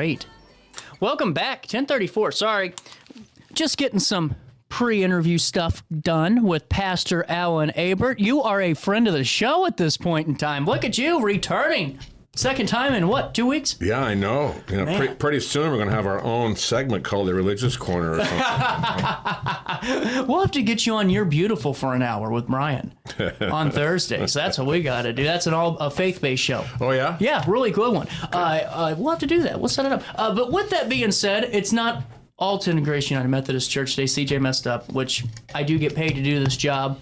great. Welcome back, 1034. Sorry, just getting some pre-interview stuff done with Pastor Alan Abert. You are a friend of the show at this point in time. Look at you, returning. Second time in what, 2 weeks? Yeah, I know. Pretty soon we're going to have our own segment called The Religious Corner or something. We'll have to get you on You're Beautiful for an hour with Brian on Thursdays. That's what we got to do. That's a faith-based show. Oh, yeah? Yeah, really good one. We'll have to do that. We'll set it up. But with that being said, it's not Alton Grace United Methodist Church today. CJ messed up, which I do get paid to do this job.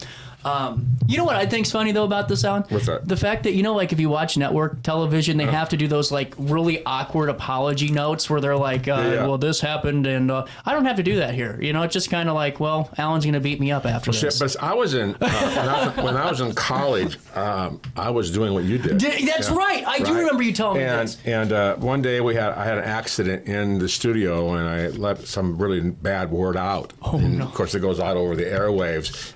You know what I think's funny though about this, Alan? What's that? The fact that, like if you watch network television, they have to do those like really awkward apology notes where they're like, well, this happened, and I don't have to do that here. It's just kind of like, well, Alan's going to beat me up after this. But I was in when I was in college, I was doing what you did. That's right. I do remember you telling me this. And one day I had an accident in the studio, and I let some really bad word out. Oh, and no. Of course, it goes out over the airwaves.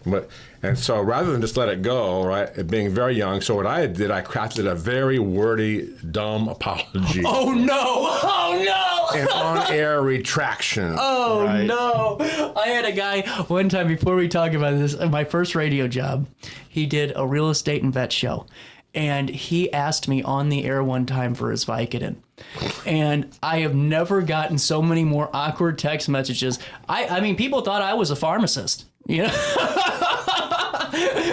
And so rather than just let it go, right, being very young, so what I did, I crafted a very wordy, dumb apology. Oh, no. Oh, no. An on-air retraction. Oh, right? no. I had a guy one time, before we talk about this, my first radio job, he did a real estate and vet show. And he asked me on the air one time for his Vicodin. And I have never gotten so many more awkward text messages. I mean, people thought I was a pharmacist,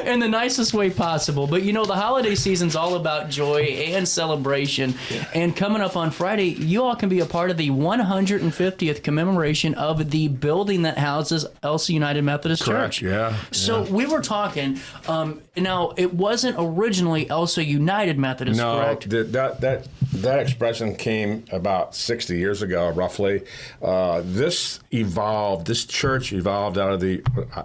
in the nicest way possible. But the holiday season's all about joy and celebration. Yeah. And coming up on Friday, you all can be a part of the 150th commemoration of the building that houses Elsah United Methodist Correct. Church. Yeah. So we were talking, now it wasn't originally Elsah United Methodist, correct? No, that expression came about 60 years ago, roughly. This church evolved out of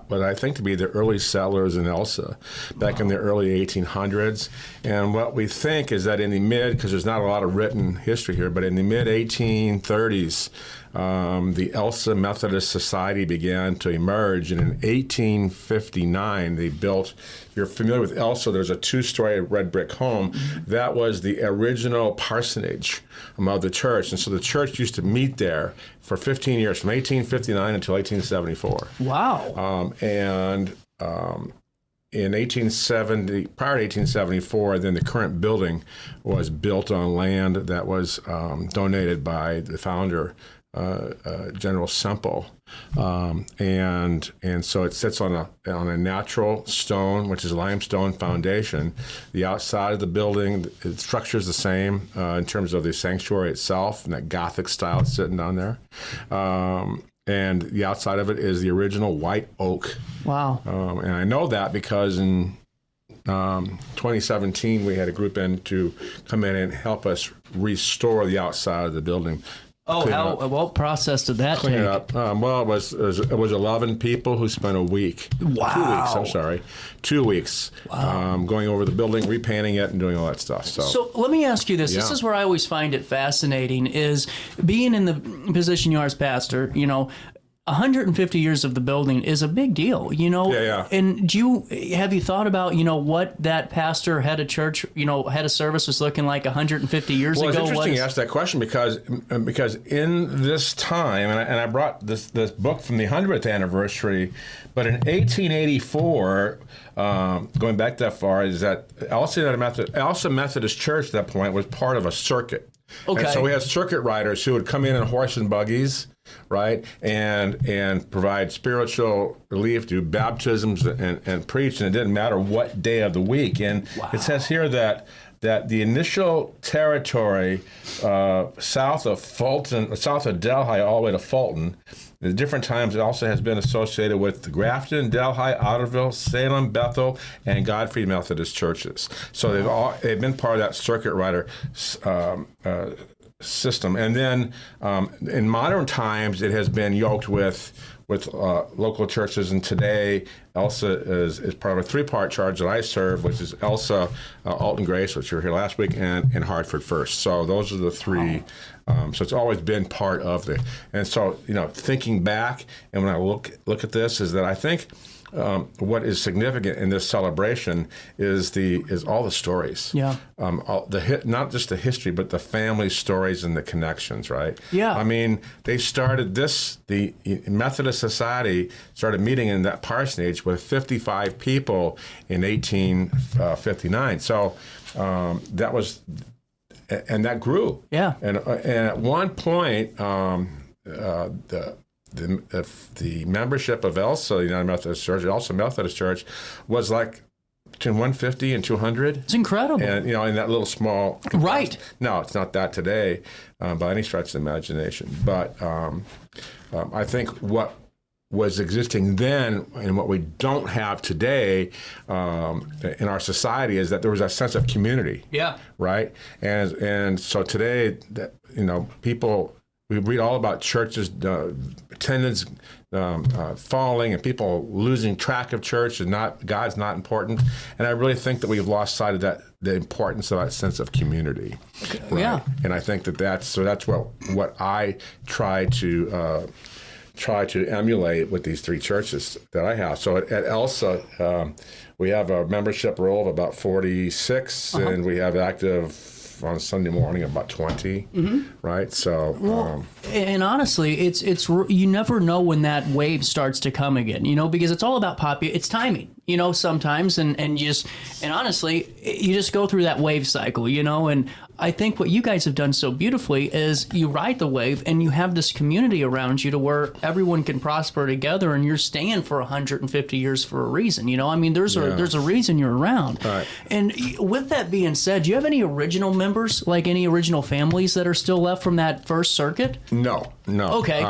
what I think to be the early settlers in Elsah back in the early 1800s. And what we think is that because there's not a lot of written history here, but in the mid-1830s, the Elsah Methodist Society began to emerge. And in 1859, they built, if you're familiar with Elsah, there's a 2-story red brick home. That was the original parsonage of the church. And so the church used to meet there for 15 years, from 1859 until 1874. Wow. In 1870, prior to 1874, then the current building was built on land that was donated by the founder, General Semple, and so it sits on a natural stone, which is a limestone foundation. The outside of the building, the structure is the same in terms of the sanctuary itself, and that Gothic style it's sitting down there. And the outside of it is the original white oak. Wow. And I know that because in 2017, we had a group in to come in and help us restore the outside of the building. What process did that Clean take? it up. Well, it was 11 people who spent a week. Wow. 2 weeks, I'm sorry. 2 weeks. Wow. Going over the building, repainting it, and doing all that stuff. So let me ask you this. Yeah. This is where I always find it fascinating, is being in the position you are as pastor, 150 years of the building is a big deal, Yeah. And have you thought about, what that pastor, head of church, head of service was looking like 150 years ago? Well, it's interesting you asked that question because in this time, and I brought this book from the 100th anniversary, but in 1884, going back that far, is that Elsah Methodist Church at that point was part of a circuit. Okay. And so we had circuit riders who would come in horse and buggies, right, and provide spiritual relief, do baptisms and preach, and it didn't matter what day of the week. And It says here that the initial territory south of Delhi all the way to Fulton, at different times it also has been associated with Grafton, Delhi, Otterville, Salem, Bethel, and Godfrey Methodist churches. So they've been part of that circuit rider system. And then in modern times, it has been yoked with local churches. And today, Elsah is part of a 3-part charge that I serve, which is Elsah, Alton Grace, which you were here last week, and Hartford First. So those are the 3 So it's always been part of the. And so, thinking back, and when I look at this, is that I think what is significant in this celebration is all the stories. Yeah. Not just the history, but the family stories and the connections, right? Yeah. I mean, they started the Methodist Society started meeting in that parsonage with 55 people in 1859. So that was, and that grew. Yeah. And at one point, the membership of Elsah United Methodist Church, also Methodist Church, was like between 150 and 200. It's incredible. And, in that little small... Right. No, it's not that today by any stretch of the imagination. But I think what was existing then and what we don't have today in our society is that there was a sense of community. Yeah. Right? And so today, people... We read all about churches, attendance falling, and people losing track of church, and God's not important. And I really think that we've lost sight of the importance of that sense of community. Right? Yeah. And I think that's what I try to emulate with these three churches that I have. So at Elsah, we have a membership roll of about 46, and we have active on Sunday morning about 20, right? So, and honestly, it's you never know when that wave starts to come again, because it's all about it's timing, sometimes, and honestly, you just go through that wave cycle, and I think what you guys have done so beautifully is you ride the wave and you have this community around you to where everyone can prosper together, and you're staying for 150 years for a reason. There's a reason you're around. Right. And with that being said, do you have any original members, like any original families that are still left from that first circuit? No. Okay.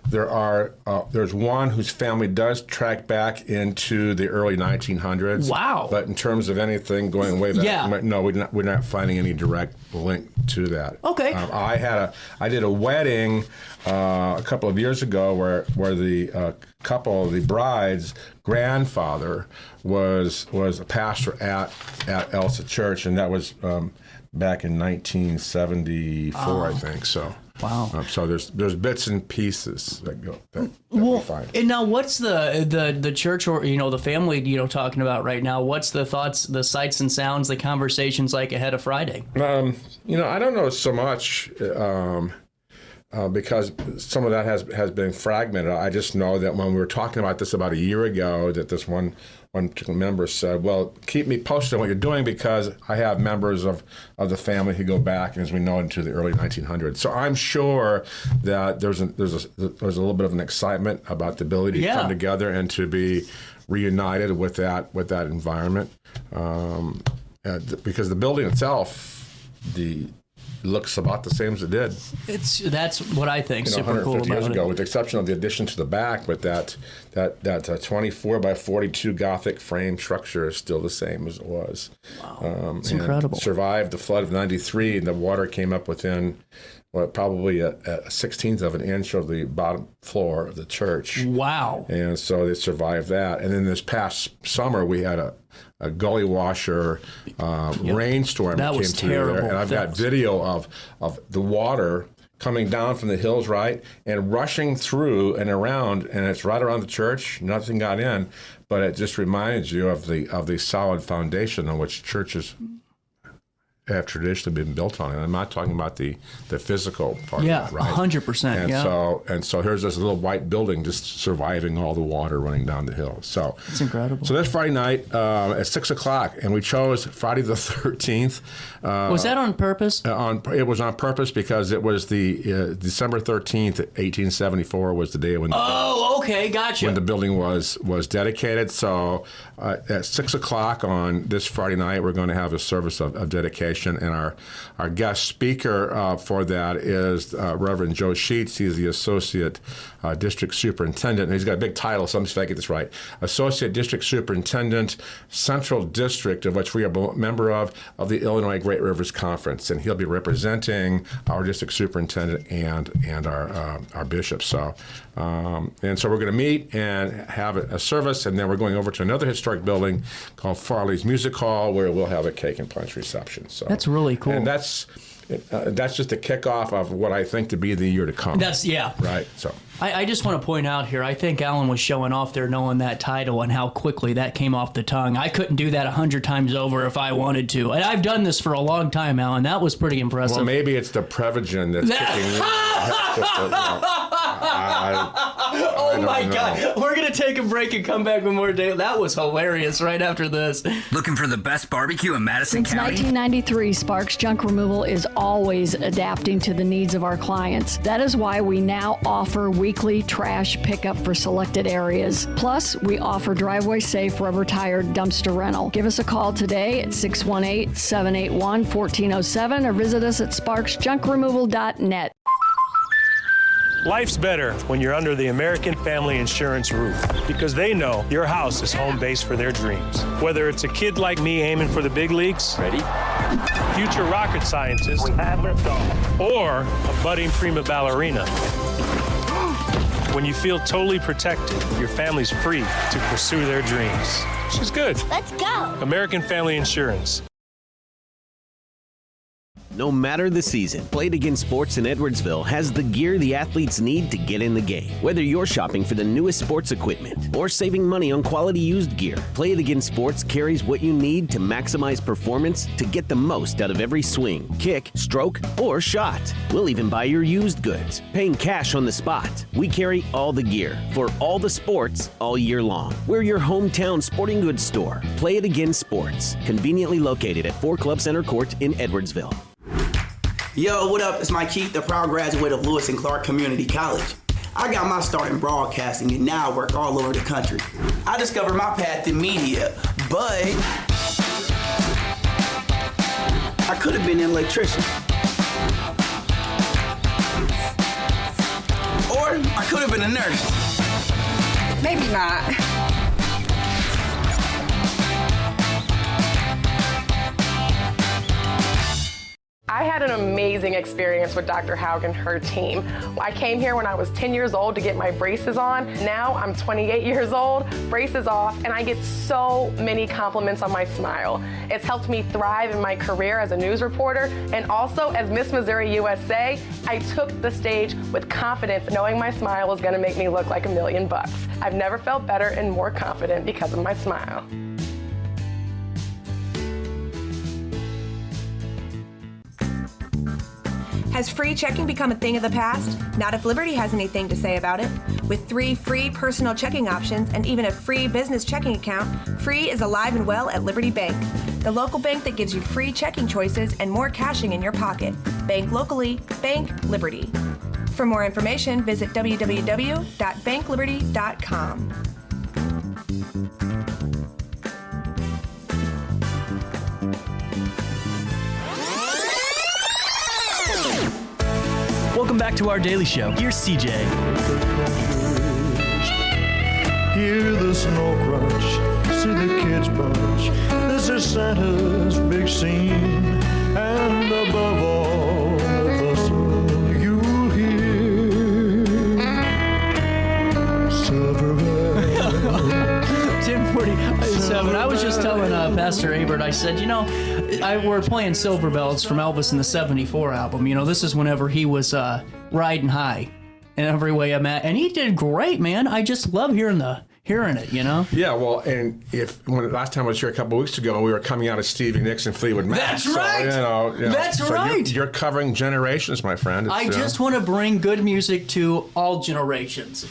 There's one whose family does track back into the early 1900s. Wow. But in terms of anything going way back, no, we're not finding any direct link to that. Okay. I did a wedding a couple of years ago where the couple, the bride's grandfather was a pastor at Elsah Church, and that was back in 1974, I think. So. Wow. So there's bits and pieces that go that we find. And now, what's the church or the family talking about right now? What's the thoughts, the sights and sounds, the conversations like ahead of Friday? I don't know so much because some of that has been fragmented. I just know that when we were talking about this about a year ago, that this one particular member said, "Well, keep me posted on what you're doing because I have members of the family who go back, and as we know, into the early 1900s." So I'm sure that there's a little bit of an excitement about the ability to come together and to be reunited with that environment, because the building itself, looks about the same as it did. That's what I think. Super cool about years ago, it. with the exception of the addition to the back, but that 24 by 42 Gothic frame structure is still the same as it was. Wow, it's incredible. Survived the flood of '93, and the water came up within probably a 16th of an inch of the bottom floor of the church. Wow! And so they survived that. And then this past summer, we had a gully washer rainstorm that came was through terrible. there, and I've got video of the water coming down from the hills, right, and rushing through and around, and it's right around the church. Nothing got in, but it just reminds you of the solid foundation on which churches have traditionally been built on. And I'm not talking about the physical part of it, right? 100%. And so here's this little white building just surviving all the water running down the hill. So it's incredible. So this Friday night at 6 o'clock, and we chose Friday the 13th. Was that on purpose? It was on purpose because it was the December 13th, 1874 was the day when. Okay, gotcha. When the building was dedicated. So at 6 o'clock on this Friday night, we're going to have a service of dedication. And our guest speaker for that is Reverend Joe Sheets. He's the Associate District Superintendent. And he's got a big title, so I'm just going to get this right. Associate District Superintendent, Central District, of which we are a member of the Illinois Great Rivers Conference. And he'll be representing our district superintendent and our bishop. So we're going to meet and have a service, and then we're going over to another historic building called Farley's Music Hall, where we'll have a cake and punch reception. So that's really cool. And that's that's just the kickoff of what I think to be the year to come. Right. So I just want to point out here, I think Alan was showing off there knowing that title and how quickly that came off the tongue. I couldn't do that 100 times over if I wanted to. And I've done this for a long time, Alan. That was pretty impressive. Well, maybe it's the Prevagen that's kicking in. Oh my God. We're going to take a break and come back with more Daily. That was hilarious right after this. Looking for the best barbecue in Madison Since County? 1993, Sparks Junk Removal is always adapting to the needs of our clients. That is why we now offer weekly trash pickup for selected areas. Plus, we offer driveway-safe rubber-tired dumpster rental. Give us a call today at 618-781-1407 or visit us at sparksjunkremoval.net. Life's better when you're under the American Family Insurance roof because they know your house is home base for their dreams. Whether it's a kid like me aiming for the big leagues, ready, future rocket scientist, or a budding prima ballerina. When you feel totally protected, your family's free to pursue their dreams. She's good. Let's go. American Family Insurance. No matter the season, Play It Again Sports in Edwardsville has the gear the athletes need to get in the game. Whether you're shopping for the newest sports equipment or saving money on quality used gear, Play It Again Sports carries what you need to maximize performance to get the most out of every swing, kick, stroke, or shot. We'll even buy your used goods, paying cash on the spot. We carry all the gear for all the sports all year long. We're your hometown sporting goods store. Play It Again Sports, conveniently located at 4 Club Center Court in Edwardsville. Yo, what up? It's Mike Keith, the proud graduate of Lewis and Clark Community College. I got my start in broadcasting and now I work all over the country. I discovered my path in media, but I could have been an electrician. Or I could have been a nurse. Maybe not. I had an amazing experience with Dr. Haug and her team. I came here when I was 10 years old to get my braces on. Now I'm 28 years old, braces off, and I get so many compliments on my smile. It's helped me thrive in my career as a news reporter, and also as Miss Missouri USA, I took the stage with confidence, knowing my smile was gonna make me look like $1 million. I've never felt better and more confident because of my smile. Has free checking become a thing of the past? Not if Liberty has anything to say about it. With 3 free personal checking options and even a free business checking account, free is alive and well at Liberty Bank, the local bank that gives you free checking choices and more cashing in your pocket. Bank locally, bank Liberty. For more information, visit www.bankliberty.com. Welcome back to our daily show. Here's CJ. Hear the snow crunch, see the kids bunch. This is Santa's big scene, and above all the bustle, you'll hear silver bells. 10:47. I was just telling Pastor Abert, I said, we're playing Silver Bells from Elvis in the 74 album. This is whenever he was riding high in every way I'm at. And he did great, man. I just love hearing it, Yeah, well, and when last time I was here a couple of weeks ago, we were coming out of Stevie Nicks and Fleetwood Mac. That's right. That's right. You're covering generations, my friend. I just want to bring good music to all generations,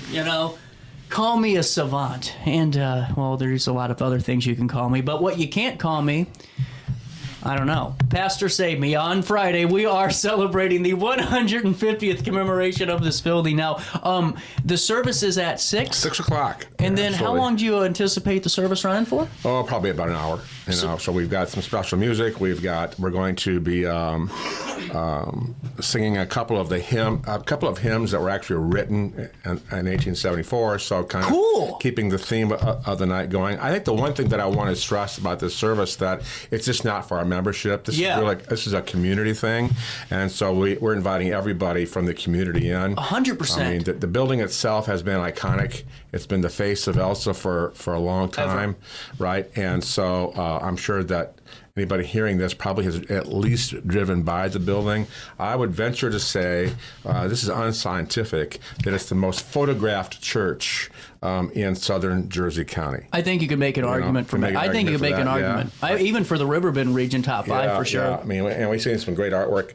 Call me a savant. And, there's a lot of other things you can call me. But what you can't call me, I don't know. Pastor Save Me. On Friday, we are celebrating the 150th commemoration of this building. Now, the service is at 6? 6 o'clock. And then how long do you anticipate the service running for? Oh, probably about an hour. So we've got some special music. We're going to be singing a couple of hymns that were actually written in 1874. So kind of keeping the theme of the night going. I think the one thing that I want to stress about this service that it's just not for our membership. This is a community thing, and so we're inviting everybody from the community in. 100%. I mean, the building itself has been iconic. It's been the face of Elsah for a long time, right? And so I'm sure that anybody hearing this probably has at least driven by the building. I would venture to say, this is unscientific, that it's the most photographed church in southern Jersey County. I think you could make an argument for that. I think you could make an argument. Even for the RiverBend region, top 5 for sure. Yeah. I mean, and we've seen some great artwork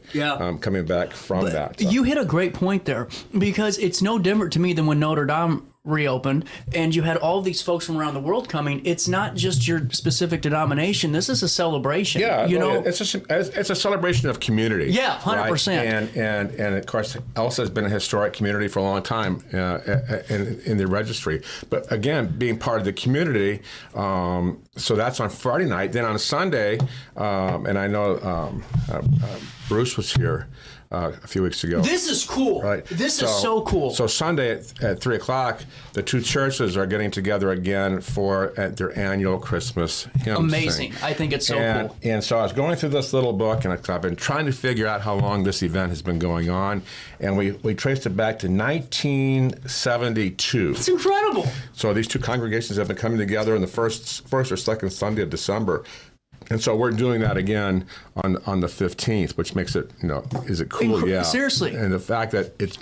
coming back from that. So. You hit a great point there, because it's no different to me than when Notre Dame reopened and you had all these folks from around the world coming. It's not just your specific denomination. This is a celebration. Yeah, know, it's a celebration of community. Yeah, 100%. Right? And of course, Elsah has been a historic community for a long time in the registry. But again, being part of the community, so that's on Friday night. Then on Sunday, and I know Bruce was here a few weeks ago. This is cool. Right. This is so cool. So Sunday at 3 o'clock, the two churches are getting together again for their annual Christmas hymn Amazing. sing. I think it's so cool. And so I was going through this little book, and I've been trying to figure out how long this event has been going on, and we traced it back to 1972. It's incredible. So these two congregations have been coming together on the first or second Sunday of December. And so we're doing that again on the 15th, which makes it, is it cool? Yeah. Seriously. And the fact that it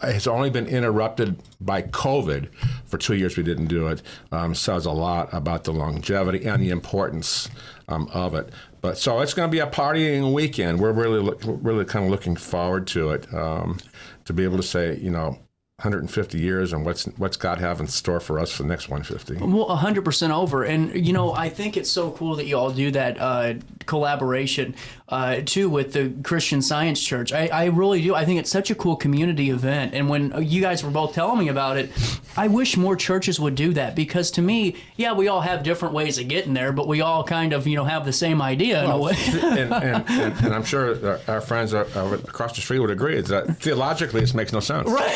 has only been interrupted by COVID for 2 years, we didn't do it, says a lot about the longevity and the importance of it. But so it's going to be a partying weekend. We're really kind of looking forward to it, to be able to say, 150 years, and what's God have in store for us for the next 150? Well, 100% over. And, I think it's so cool that you all do that collaboration, too, with the Christian Science Church. I really do. I think it's such a cool community event. And when you guys were both telling me about it, I wish more churches would do that, because to me, we all have different ways of getting there, but we all kind of, have the same idea in a way. and I'm sure our friends across the street would agree, is that theologically this makes no sense. Right.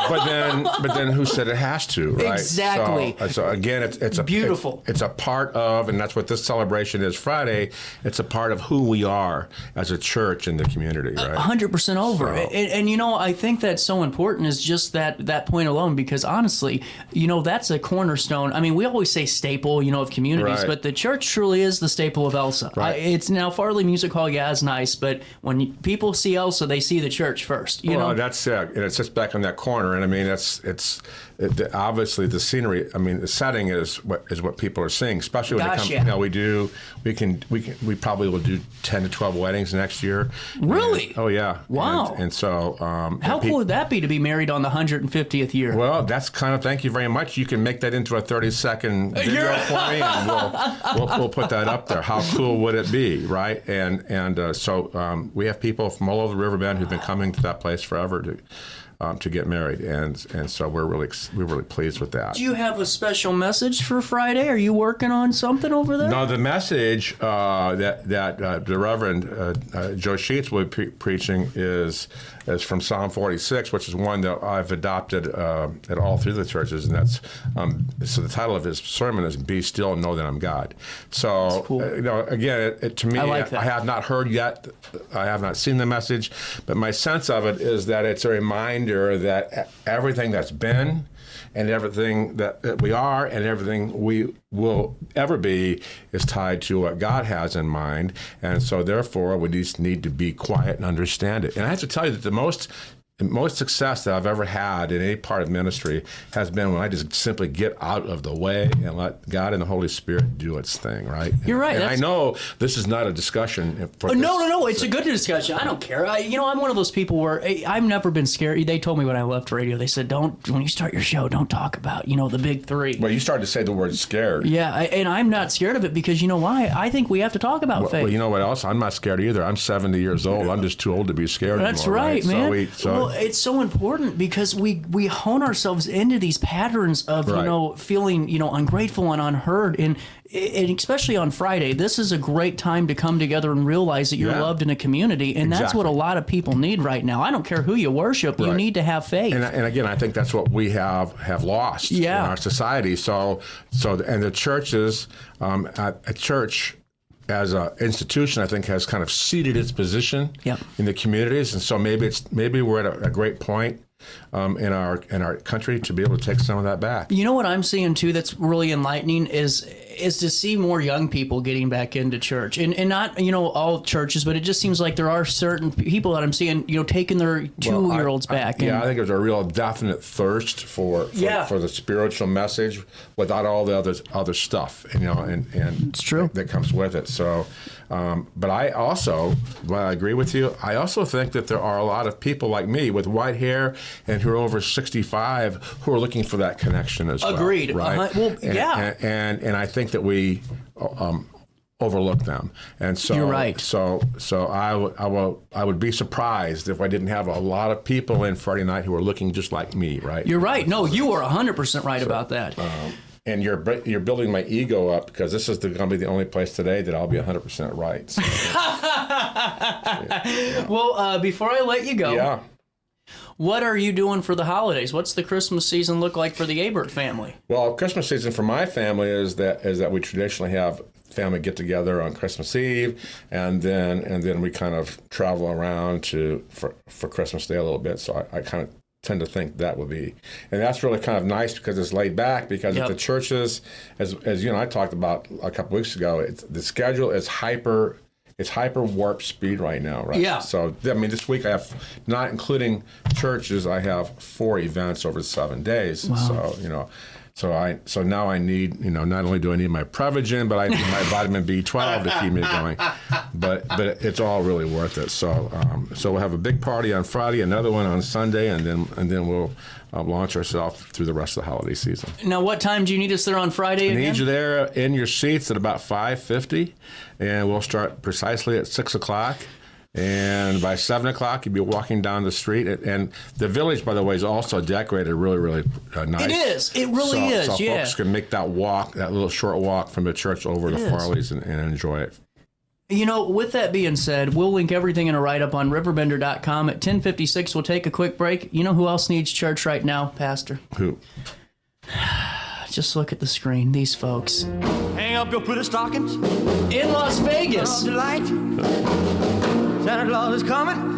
but then who said it has to, right? Exactly. So again, it's beautiful. It's a part of, and that's what this celebration is Friday. It's a part of who we are as a church in the community, right? 100% over. So. And I think that's so important, is just that point alone, because honestly, that's a cornerstone. I mean, we always say staple, of communities, right. But the church truly is the staple of Elsah. Right. It's now Farley Music Hall, is nice, but when people see Elsah, they see the church first. Well, that's it. And it sits back on that corner, and I mean, obviously the scenery. I mean, the setting is what people are seeing, especially when they come. We probably will do 10 to 12 weddings next year. Really? Oh yeah. Wow. And so, how cool would that be to be married on the 150th year? Well, that's kind of, thank you very much. You can make that into a 30-second video for me, and we'll put that up there. How cool would it be, right? So we have people from all over the Riverbend who've been coming to that place forever to get married, and so we're really pleased with that. Do you have a special message for Friday? Are you working on something over there? No, the message that the Reverend Joe Sheets will be preaching is from Psalm 46, which is one that I've adopted at all through the churches, and that's so the title of his sermon is "Be Still and Know That I'm God." So that's cool. Again, to me, I have not heard yet. I have not seen the message, but my sense of it is that it's a reminder that everything that's been, and everything that we are, and everything we will ever be is tied to what God has in mind. And so therefore, we just need to be quiet and understand it. And I have to tell you that the most success that I've ever had in any part of ministry has been when I just simply get out of the way and let God and the Holy Spirit do its thing, right? You're right. And I know this is not a discussion. No. It's a good discussion. I don't care. I'm one of those people where I've never been scared. They told me when I left radio, they said, when you start your show, don't talk about, the big three. Well, you started to say the word scared. Yeah, and I'm not scared of it because you know why? I think we have to talk about faith. Well, you know what else? I'm not scared either. I'm 70 years old. I'm just too old to be scared anymore. That's right, man. Well, it's so important because we hone ourselves into these patterns of feeling ungrateful and unheard, and especially on Friday, this is a great time to come together and realize that you're loved in a community, and that's what a lot of people need right now. I don't care who you worship, you need to have faith. And again, I think that's what we have lost in our society. So and the churches, a church as an institution, I think has kind of ceded its position in the communities, and so maybe we're at a great point in our country to be able to take some of that back. You know what I'm seeing too that's really enlightening is to see more young people getting back into church, and not all churches, but it just seems like there are certain people that I'm seeing taking their 2-year-olds back. I think there's a real definite thirst for the spiritual message without all the other stuff, and it's true that comes with it. So, but I also, while I agree with you, I also think that there are a lot of people like me with white hair and who are over 65 who are looking for that connection as well. Agreed. Right? And I think that we overlook them, and so you're right. So I would be surprised if I didn't have a lot of people in Friday night who are looking just like me. Right? You're right. No, you are 100% right about that. And you're building my ego up because this is going to be the only place today that I'll be 100% right. So, Well, before I let you go, what are you doing for the holidays? What's the Christmas season look like for the Abert family? Well, Christmas season for my family is that we traditionally have family get together on Christmas Eve, and then we kind of travel around for Christmas Day a little bit. So I kind of tend to think that would be, and that's really kind of nice because it's laid back. Because at the churches, as you and I talked about a couple weeks ago, the schedule is hyper warp speed right now, right? Yeah. So I mean, this week I have, not including churches, I have 4 events over 7 days. Wow. So So now I need, not only do I need my Prevagen, but I need my vitamin B12 to keep me going. But it's all really worth it. So we'll have a big party on Friday, another one on Sunday, and then we'll launch ourselves through the rest of the holiday season. Now, what time do you need us there on Friday again? I need you there in your seats at about 5:50, and we'll start precisely at 6 o'clock. And by 7 o'clock, you'll be walking down the street. And the village, by the way, is also decorated really, really nice. It is. It really is, so folks can make that little short walk from the church over to Farley's and enjoy it. With that being said, we'll link everything in a write-up on RiverBender.com. At 10:56, we'll take a quick break. You know who else needs church right now, Pastor? Who? Just look at the screen. These folks. Hang up your pretty stockings. In Las Vegas. Delight. Santa Claus is coming